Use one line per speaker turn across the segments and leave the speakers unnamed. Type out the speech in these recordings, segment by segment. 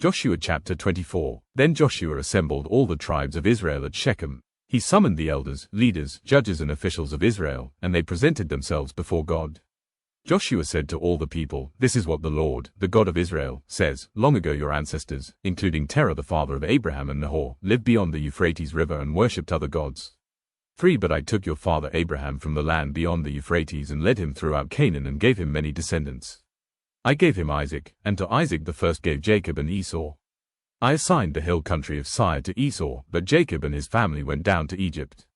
Joshua chapter 24. Then Joshua assembled all the tribes of Israel at Shechem. He summoned the elders, leaders, judges and officials of Israel, and they presented themselves before God. Joshua said to all the people, "This is what the Lord, the God of Israel, says. Long ago your ancestors, including Terah the father of Abraham and Nahor, lived beyond the Euphrates River and worshipped other gods. 3 But I took your father Abraham from the land beyond the Euphrates and led him throughout Canaan and gave him many descendants. I gave him Isaac, and to Isaac the first gave Jacob and Esau. I assigned the hill country of Seir to Esau, but Jacob and his family went down to Egypt.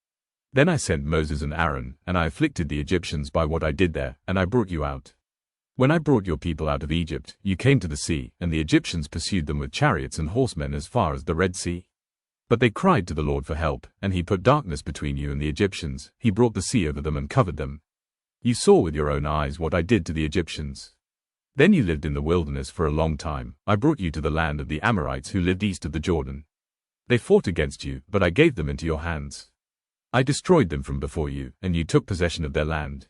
Then I sent Moses and Aaron, and I afflicted the Egyptians by what I did there, and I brought you out. When I brought your people out of Egypt, you came to the sea, and the Egyptians pursued them with chariots and horsemen as far as the Red Sea. But they cried to the Lord for help, and he put darkness between you and the Egyptians. He brought the sea over them and covered them. You saw with your own eyes what I did to the Egyptians. Then you lived in the wilderness for a long time. I brought you to the land of the Amorites who lived east of the Jordan. They fought against you, but I gave them into your hands. I destroyed them from before you, and you took possession of their land.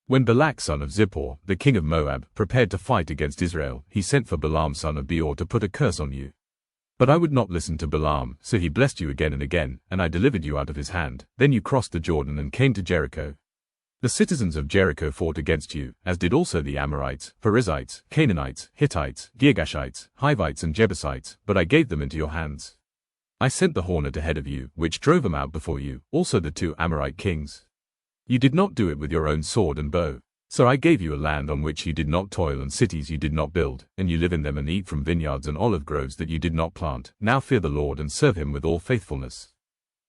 When Balak son of Zippor, the king of Moab, prepared to fight against Israel, he sent for Balaam son of Beor to put a curse on you. But I would not listen to Balaam, so he blessed you again and again, and I delivered you out of his hand. Then you crossed the Jordan and came to Jericho. The citizens of Jericho fought against you, as did also the Amorites, Perizzites, Canaanites, Hittites, Girgashites, Hivites and Jebusites, but I gave them into your hands. I sent the hornet ahead of you, which drove them out before you, also the 2 Amorite kings. You did not do it with your own sword and bow. So I gave you a land on which you did not toil and cities you did not build, and you live in them and eat from vineyards and olive groves that you did not plant. Now fear the Lord and serve him with all faithfulness.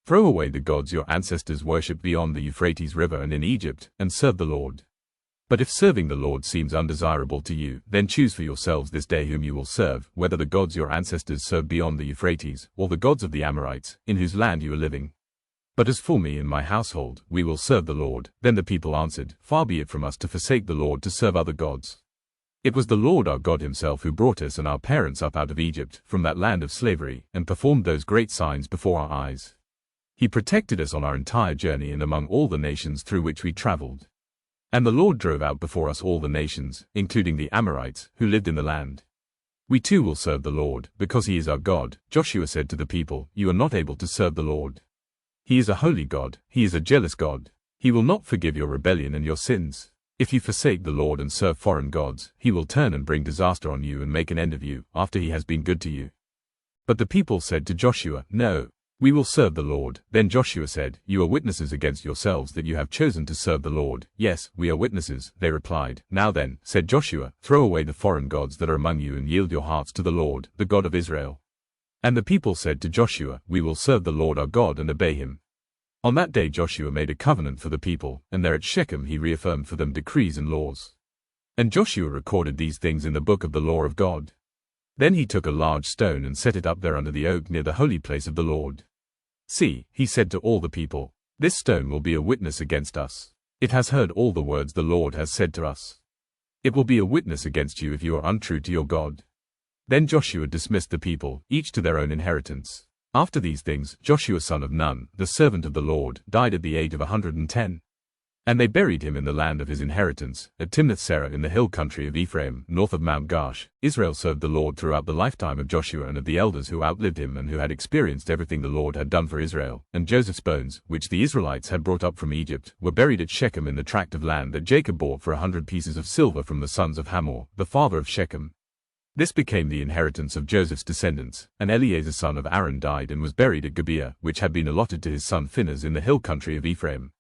Throw away the gods your ancestors worshipped beyond the Euphrates River and in Egypt, and serve the Lord. But if serving the Lord seems undesirable to you, then choose for yourselves this day whom you will serve, whether the gods your ancestors served beyond the Euphrates, or the gods of the Amorites, in whose land you are living. But as for me and my household, we will serve the Lord." Then the people answered, "Far be it from us to forsake the Lord to serve other gods. It was the Lord our God himself who brought us and our parents up out of Egypt, from that land of slavery, and performed those great signs before our eyes. He protected us on our entire journey and among all the nations through which we traveled. And the Lord drove out before us all the nations, including the Amorites, who lived in the land. We too will serve the Lord, because he is our God." Joshua said to the people, "You are not able to serve the Lord. He is a holy God, he is a jealous God. He will not forgive your rebellion and your sins. If you forsake the Lord and serve foreign gods, he will turn and bring disaster on you and make an end of you, after he has been good to you." But the people said to Joshua, "No, we will serve the Lord." Then Joshua said, "You are witnesses against yourselves that you have chosen to serve the Lord." "Yes, we are witnesses," they replied. "Now then," said Joshua, "throw away the foreign gods that are among you and yield your hearts to the Lord, the God of Israel." And the people said to Joshua, "We will serve the Lord our God and obey him." On that day Joshua made a covenant for the people, and there at Shechem he reaffirmed for them decrees and laws. And Joshua recorded these things in the book of the law of God. Then he took a large stone and set it up there under the oak near the holy place of the Lord. "See," he said to all the people, "this stone will be a witness against us. It has heard all the words the Lord has said to us. It will be a witness against you if you are untrue to your God." Then Joshua dismissed the people, each to their own inheritance. After these things, Joshua son of Nun, the servant of the Lord, died at the age of 110. And they buried him in the land of his inheritance, at Timnath-Serah in the hill country of Ephraim, north of Mount Gaash. Israel served the Lord throughout the lifetime of Joshua and of the elders who outlived him and who had experienced everything the Lord had done for Israel. And Joseph's bones, which the Israelites had brought up from Egypt, were buried at Shechem in the tract of land that Jacob bought for 100 pieces of silver from the sons of Hamor, the father of Shechem. This became the inheritance of Joseph's descendants, and Eleazar son of Aaron died and was buried at Gibeah, which had been allotted to his son Phinehas in the hill country of Ephraim.